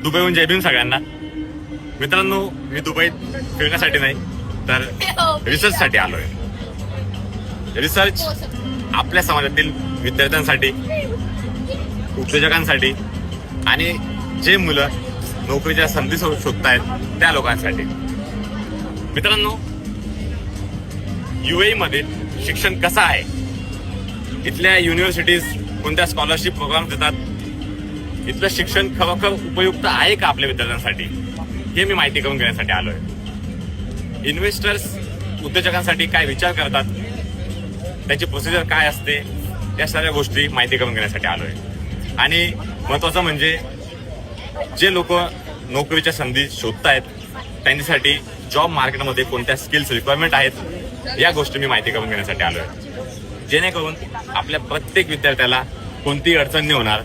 दुबईहून जय भीम सगळ्यांना. मित्रांनो, मी दुबईत फिरण्यासाठी नाही तर रिसर्चसाठी आलोय. रिसर्च आपल्या समाजातील विद्यार्थ्यांसाठी, उद्योजकांसाठी आणि जे मुलं नोकरीच्या संधी शोधतायत त्या लोकांसाठी. मित्रांनो, UAE मध्ये शिक्षण कसं आहे, इथल्या युनिव्हर्सिटीज कोणत्या स्कॉलरशिप प्रोग्राम देतात, इथलं शिक्षण खरोखर उपयुक्त आहे का आपल्या विद्यार्थ्यांसाठी, हे मी माहिती करून घेण्यासाठी आलोय. इन्व्हेस्टर्स उद्योजकांसाठी काय विचार करतात, त्याची प्रोसिजर काय असते, या सगळ्या गोष्टी माहिती करून घेण्यासाठी आलोय. आणि महत्वाचं म्हणजे जे लोक नोकरीच्या संधी शोधतायत त्यांच्यासाठी जॉब मार्केटमध्ये कोणत्या स्किल्स रिक्वायरमेंट आहेत, या गोष्टी मी माहिती करून घेण्यासाठी आलोय. जेणेकरून आपल्या प्रत्येक विद्यार्थ्याला कोणतीही अडचण नाही होणार